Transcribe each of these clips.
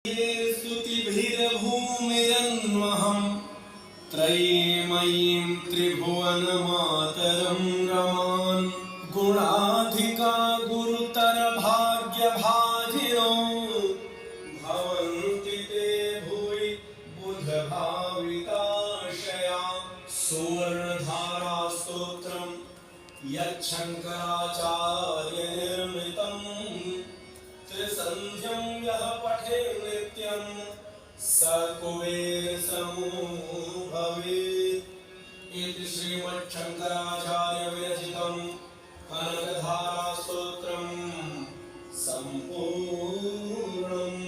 स्तुतिभिर्भूमिरन्वहं त्रयीमयीं त्रिभुवनमातरं रमान् गुणाधिका गुरुतरभाग्यभाजिनो भवन्ति ते भुवि बुधभाविताशया सुवर्णधारा स्तोत्रं यच्छङ्कराचार्यनिर्मितं त्रिसन्ध्यं यः पठे नित्यं स कुबेरसमो भवेत्। इति श्रीमच्छङ्कराचार्यविरचितं कनकधारास्तोत्रं सम्पूर्णम्।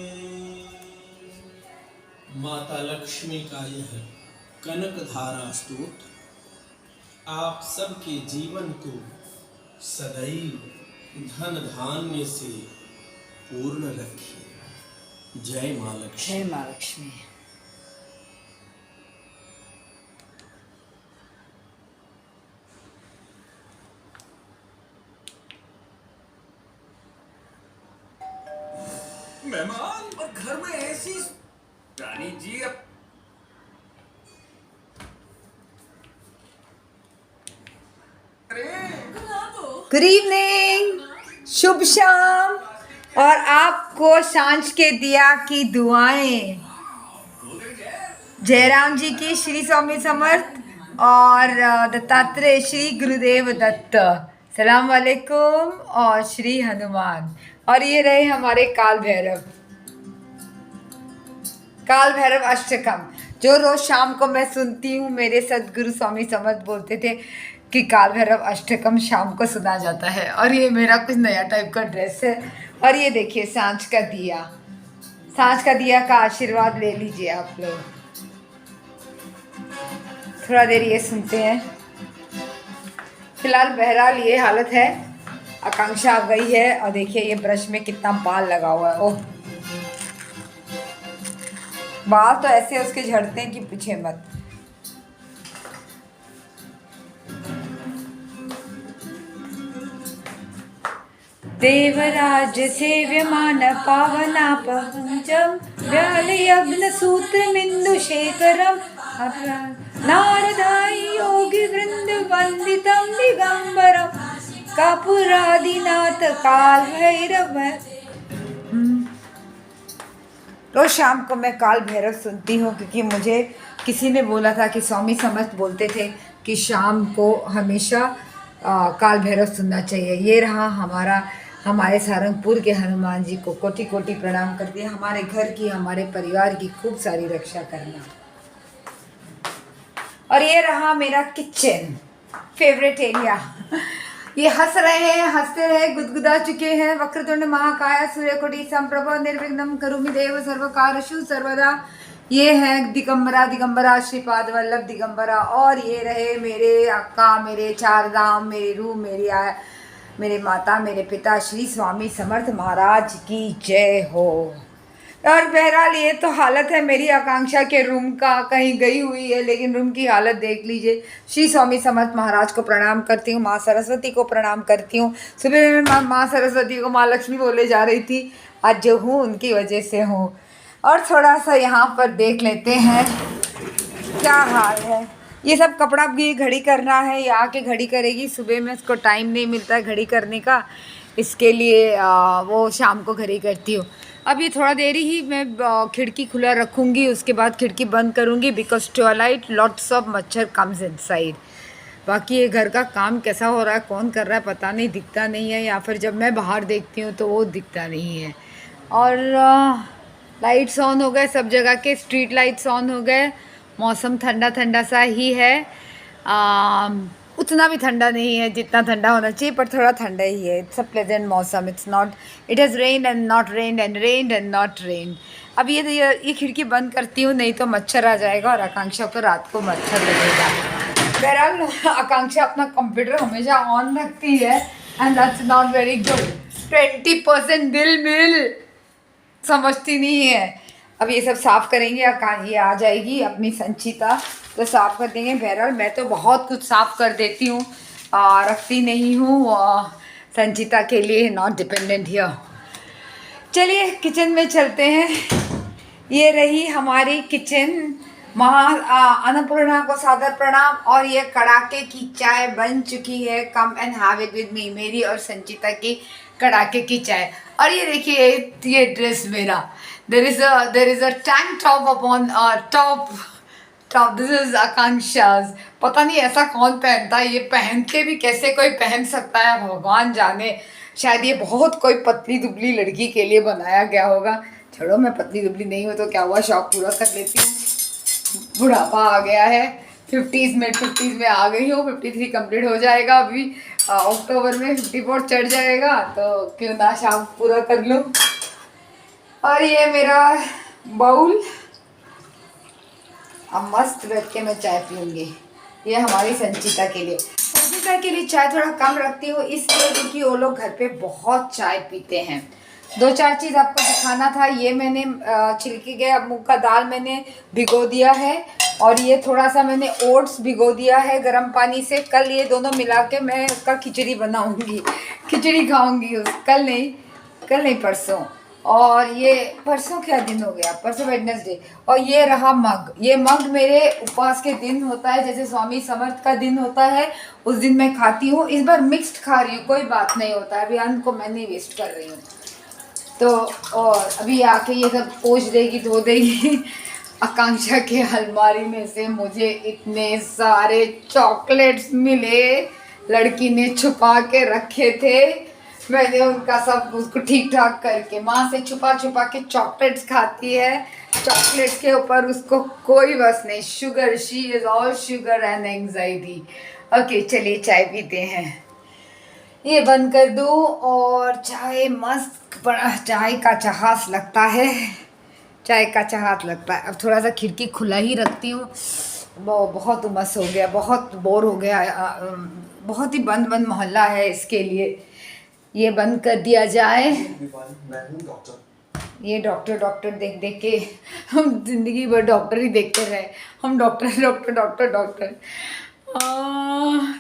माता लक्ष्मी का यह कनकधारा स्तोत्र आप सबके जीवन को सदैव धन धान्य से पूर्ण रखिए। जय माँ लक्ष्मी। जय माँ लक्ष्मी। मेहमान और घर में ऐसी रानी जी अब गुड इवनिंग, शुभ शाम और आपको सांझ के दिया की दुआएं। जयराम जी की श्री स्वामी समर्थ और दत्तात्रेय श्री गुरुदेव दत्त, सलाम वालेकुम और श्री हनुमान। और ये रहे हमारे काल भैरव अष्टकम जो रोज शाम को मैं सुनती हूँ। मेरे सदगुरु स्वामी समर्थ बोलते थे कि काल भैरव अष्टकम शाम को सुना जाता है। और ये मेरा कुछ नया टाइप का ड्रेस है। और ये देखिए सांझ का दिया का आशीर्वाद ले लीजिए आप लोग। थोड़ा देर ये सुनते हैं। फिलहाल बहरहाल ये हालत है, आकांक्षा आ गई है। और देखिए ये ब्रश में कितना बाल लगा हुआ है। ओह, बाल तो ऐसे उसके झड़ते हैं कि पूछे मत। देवराज सेव्यमान पावनापहंजम व्यालयग्न सूत्रमिन्दु शेखरम नारदाई योगी वृंद वंदितम दिगंबरम कापुरादिनाथ काल भैरव। रोज शाम को मैं काल भैरव सुनती हूँ क्योंकि मुझे किसी ने बोला था कि स्वामी समर्थ बोलते थे कि शाम को हमेशा काल भैरव सुनना चाहिए। ये रहा हमारे सारंगपुर के हनुमान जी को कोटि कोटि प्रणाम करती है। हमारे घर की, हमारे परिवार की खूब सारी रक्षा करना। और ये रहा मेरा किचन, फेवरेट एरिया। ये हंस रहे हैं, हंसते रहे, गुदगुदा चुके हैं। वक्रतुंड महाकाय सूर्यकोटि समप्रभ निर्विघ्नं करोमि देव सर्वकारशु सर्वदा। ये है दिगंबरा श्रीपाद वल्लभ दिगंबरा। और ये रहे मेरे अक्का, मेरे चार धाम, मेरे रूम, मेरे माता, मेरे पिता श्री स्वामी समर्थ महाराज की जय हो। और बहरहाल ये तो हालत है मेरी आकांक्षा के रूम का, कहीं गई हुई है लेकिन रूम की हालत देख लीजिए। श्री स्वामी समर्थ महाराज को प्रणाम करती हूँ, माँ सरस्वती को प्रणाम करती हूँ। सुबह में माँ सरस्वती को माँ लक्ष्मी बोले जा रही थी, आज जो हूँ उनकी वजह से हूँ। और थोड़ा सा यहाँ पर देख लेते हैं क्या हाल है। ये सब कपड़ा भी घड़ी करना है, ये आके घड़ी करेगी। सुबह में उसको टाइम नहीं मिलता है घड़ी करने का, इसके लिए वो शाम को घड़ी करती हूँ। अब ये थोड़ा देरी ही मैं खिड़की खुला रखूँगी, उसके बाद खिड़की बंद करूँगी बिकॉज ट्वेलाइट लॉट्स ऑफ मच्छर कम्स इनसाइड। बाकी ये घर का काम कैसा हो रहा है, कौन कर रहा है पता नहीं, दिखता नहीं है। या फिर जब मैं बाहर देखती हूँ तो वो दिखता नहीं है। और लाइट्स ऑन हो गए सब जगह के, स्ट्रीट लाइट्स ऑन हो गए। मौसम ठंडा ठंडा सा ही है, उतना भी ठंडा नहीं है जितना ठंडा होना चाहिए, पर थोड़ा ठंडा ही है। इट्स अ प्लेजेंट मौसम, it's not, it has rain and not rain and rain and not rain. अब ये खिड़की बंद करती हूँ, नहीं तो मच्छर आ जाएगा और आकांक्षा को रात को मच्छर लगेगा। बहरहाल आकांक्षा अपना कंप्यूटर हमेशा ऑन रखती है and that's not very good. 20% bill मिल समझती नहीं है। अब ये सब साफ़ करेंगे, ये आ जाएगी अपनी संचिता तो साफ़ कर देंगे। बहरहाल मैं तो बहुत कुछ साफ़ कर देती हूँ, रखती नहीं हूँ संचिता के लिए, नॉट डिपेंडेंट हियर। चलिए किचन में चलते हैं। ये रही हमारी किचन। अन्नपूर्णा को सादर प्रणाम। और ये कड़ाके की चाय बन चुकी है। Come and have it with me. मेरी और संचिता की कड़ाके की चाय। और ये देखिए ये ड्रेस मेरा, there is a tank top upon top this is Akanksha's. पता नहीं ऐसा कौन पहनता है, ये पहन के भी कैसे कोई पहन सकता है भगवान जाने। शायद ये बहुत कोई पतली दुबली लड़की के लिए बनाया गया होगा। छोड़ो, मैं पतली दुबली नहीं हूँ तो क्या हुआ, शौक पूरा कर लेती हूँ। बुढ़ापा आ गया है, 50s में आ गई हूँ। 53 कंप्लीट हो जाएगा अभी अक्टूबर में, 54 चढ़ जाएगा, तो क्यों ना शौक पूरा कर लूँ। और ये मेरा बाउल, अब मस्त बैठ के मैं चाय पीऊँगी। ये हमारी संचिता के लिए। संचिता के लिए चाय थोड़ा कम रखती हूँ इसलिए क्योंकि वो लोग घर पे बहुत चाय पीते हैं। 2-4 चीज़ आपको दिखाना था। ये मैंने छिलके गए मूंग का दाल मैंने भिगो दिया है। और ये थोड़ा सा मैंने ओट्स भिगो दिया है गर्म पानी से। कल ये दोनों मिला के मैं उसका खिचड़ी बनाऊँगी, खिचड़ी खाऊँगी कल नहीं परसों। और ये परसों क्या दिन हो गया, परसों वेडनेसडे। और ये रहा मग। ये मग मेरे उपवास के दिन होता है, जैसे स्वामी समर्थ का दिन होता है उस दिन मैं खाती हूँ। इस बार मिक्स्ड खा रही हूँ, कोई बात नहीं होता है, अभी अन्न को मैं नहीं वेस्ट कर रही हूँ। तो और अभी आके ये सब पोंछ देगी, धो देगी। आकांक्षा के अलमारी में से मुझे इतने सारे चॉकलेट्स मिले, लड़की ने छुपा के रखे थे। मैंने उनका सब उसको ठीक ठाक करके, माँ से छुपा के चॉकलेट्स खाती है। चॉकलेट्स के ऊपर उसको कोई बस नहीं। Sugar, she is all sugar and anxiety. Okay चलिए चाय पीते हैं। ये बंद कर दूँ और चाय मस्त, बड़ा चाय का चहास लगता है, चाय का चहास लगता है। अब थोड़ा सा खिड़की खुला ही रखती हूँ, बहुत उमस हो गया, बहुत बोर हो गया। बहुत ही बंद मोहल्ला है, इसके लिए ये बंद कर दिया जाए। ये डॉक्टर देख के हम जिंदगी भर डॉक्टर ही देखते रहे। हम डॉक्टर।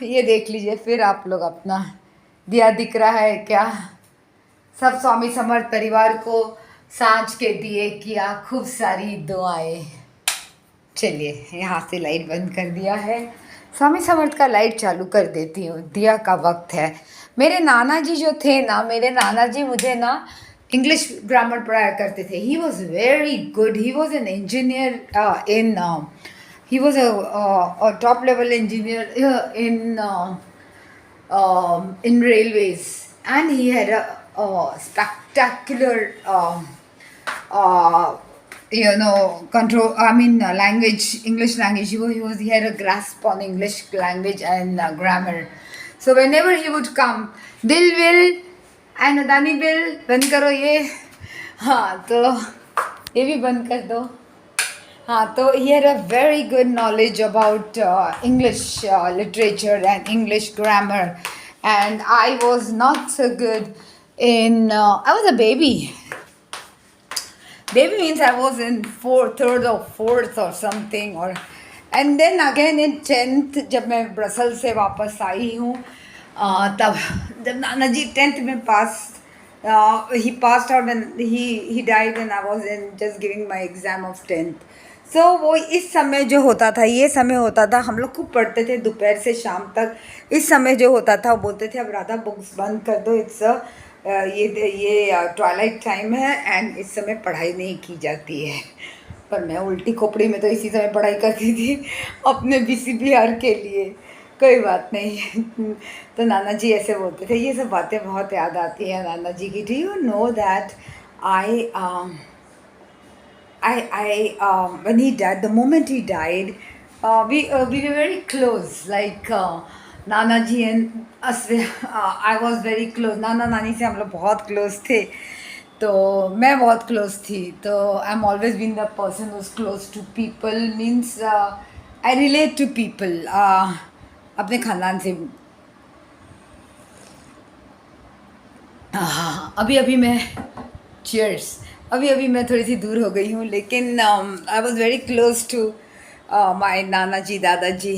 ये देख लीजिए फिर आप लोग, अपना दिया दिख रहा है क्या? सब स्वामी समर्थ परिवार को सांझ के दिए किया खूब सारी दुआएं। चलिए यहाँ से लाइट बंद कर दिया है, स्वामी समर्थ का लाइट चालू कर देती हूँ। दिया का वक्त है। मेरे नाना जी जो थे ना, मेरे नाना जी मुझे ना इंग्लिश ग्रामर पढ़ाया करते थे। He was very good. He was an engineer he was a top level engineer in railways, and he had a spectacular language, English language. He had a grasp on English language and grammar. So whenever he would come, Dil will and Adani will, बंद करो ये, हाँ तो ये भी बंद कर दो। हाँ तो he had a very good knowledge about English literature and English grammar, and I was not so good in I was a baby. Baby means I was in third or fourth or something, or and then again in 10th जब मैं Brussels से वापस आई हूँ, तब जब नाना जी 10th में he passed out and he died, and I was in just giving my exam of 10th. So वो इस समय जो होता था, ये समय होता था, हम लोग खूब पढ़ते थे दोपहर से शाम तक। इस समय जो होता था वो बोलते थे अब राधा बुक्स बंद कर दो, इट्स ये ट्वाइलाइट टाइम है एंड इस समय पढ़ाई नहीं की जाती है। पर मैं उल्टी खोपड़ी में तो इसी समय पढ़ाई करती थी अपने BCBR के लिए। कोई बात नहीं। तो नाना जी ऐसे बोलते थे। ये सब बातें बहुत याद आती हैं नाना जी की। Do you know that when he died, the moment he died, we were very close. Like Nana ji and us, I was very close. नाना नानी से हम लोग बहुत close थे, तो मैं बहुत close थी। तो I'm always been the person who's close to people, means I relate to people अपने खानदान से। अभी मैं cheers, अभी मैं थोड़ी सी दूर हो गई हूँ, लेकिन I was very close to my nana ji, दादाजी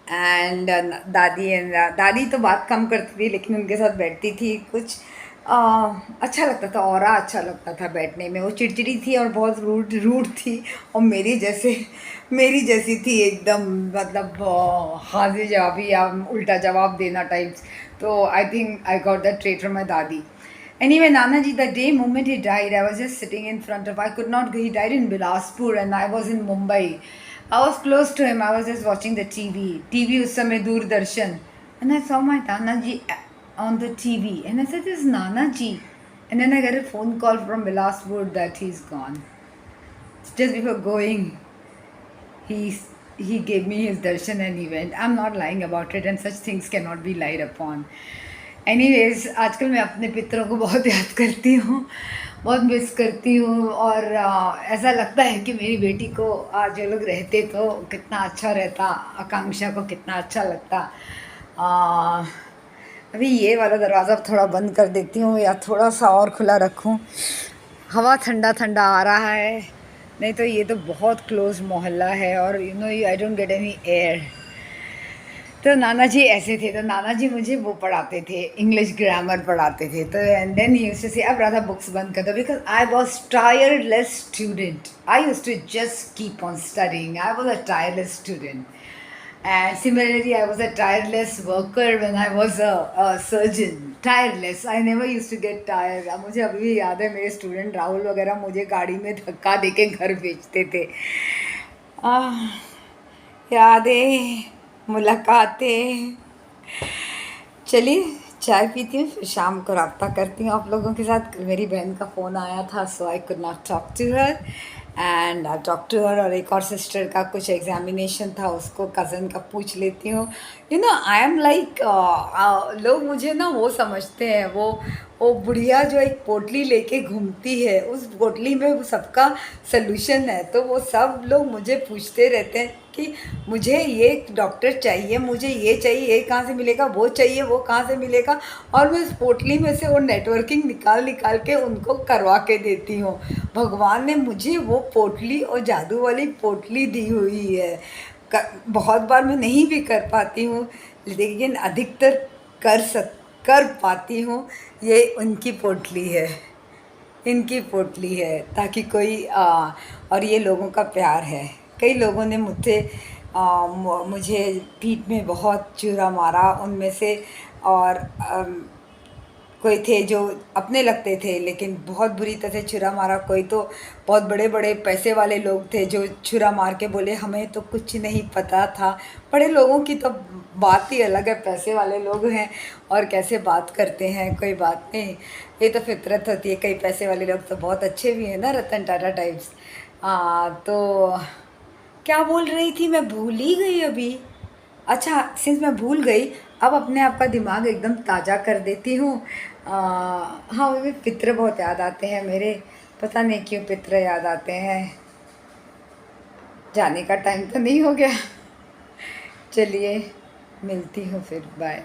एंड दादी। एंड दादी तो बात कम करती थी, लेकिन उनके साथ बैठती थी कुछ। अच्छा लगता था, और अच्छा लगता था बैठने में। वो चिड़चिड़ी थी और बहुत रूड रूड थी, और मेरी जैसी थी एकदम, मतलब हाजिर जवाबी या उल्टा जवाब देना टाइप्स। तो I think I got that trait from my दादी. Anyway, Nanaji, the day moment he died, I was just sitting in front of. I could not. He died in Bilaspur, and I was in Mumbai. I was close to him. I was just watching the TV. TV उस समय Doordarshan, and I saw my Nanaji on the TV, and I said, "This is Nanaji." And then I got a phone call from Bilaspur that he's gone. Just before going, he gave me his darshan and he went. I'm not lying about it, and such things cannot be lied upon. Anyways, आजकल मैं अपने पितरों को बहुत याद करती हूँ, बहुत मिस करती हूँ, और ऐसा लगता है कि मेरी बेटी को आज जो लोग रहते तो कितना अच्छा रहता, आकांक्षा को कितना अच्छा लगता. अभी ये वाला दरवाज़ा थोड़ा बंद कर देती हूँ या थोड़ा सा और खुला रखूँ. हवा ठंडा ठंडा आ रहा है, नहीं तो ये तो बहुत क्लोज मोहल्ला है, और you know I don't get any air. तो नाना जी ऐसे थे. तो नाना जी मुझे वो पढ़ाते थे, इंग्लिश ग्रामर पढ़ाते थे. तो and then he used to say, अब राधा बुक्स बंद कर दो, because I was tireless student. I used to just keep on studying. I was a tireless student. And similarly, I was a tireless worker when I was a surgeon. Tireless. I never used to get tired. अब मुझे अभी भी याद है, मेरे student Rahul वगैरह मुझे गाड़ी में धक्का देके घर भेजते थे. यादें, मुलाकातें. चलिए चाय पीती हूँ, फिर शाम को रब्ता करती हूँ आप लोगों के साथ. मेरी बहन का फ़ोन आया था, so I could not talk to her, and I talk to her. और एक और सिस्टर का कुछ एग्जामिनेशन था, उसको कज़न का पूछ लेती हूँ. You know I am like, लोग मुझे ना वो समझते हैं, वो बुढ़िया जो एक पोटली लेके घूमती है, उस पोटली में वो सबका सलूशन है. तो वो सब लोग मुझे पूछते रहते हैं कि मुझे ये डॉक्टर चाहिए, मुझे ये चाहिए, ये कहाँ से मिलेगा, वो चाहिए, वो कहाँ से मिलेगा. और मैं उस पोटली में से वो नेटवर्किंग निकाल के उनको करवा के देती हूँ. भगवान ने मुझे वो पोटली और जादू वाली पोटली दी हुई है. बहुत बार मैं नहीं भी कर पाती हूँ, लेकिन अधिकतर कर पाती हूँ. ये उनकी पोटली है, इनकी पोटली है, ताकि कोई और ये लोगों का प्यार है. कई लोगों ने मुझे पीठ में बहुत चूरा मारा, उनमें से. और कोई थे जो अपने लगते थे, लेकिन बहुत बुरी तरह से छुरा मारा. कोई तो बहुत बड़े बड़े पैसे वाले लोग थे जो छुरा मार के बोले हमें तो कुछ नहीं पता था. बड़े लोगों की तो बात ही अलग है. पैसे वाले लोग हैं और कैसे बात करते हैं, कोई बात नहीं, ये तो फितरत होती है. कई पैसे वाले लोग तो बहुत अच्छे भी हैं ना, रतन टाटा टाइप्स. तो क्या बोल रही थी, मैं भूल ही गई अभी. अच्छा, सिंस मैं भूल गई, अब अपने आप का दिमाग एकदम ताज़ा कर देती हूँ. हाँ, मुझे पितर बहुत याद आते हैं मेरे. पता नहीं क्यों पितर याद आते हैं. जाने का टाइम तो नहीं हो गया. चलिए मिलती हूँ फिर, बाय.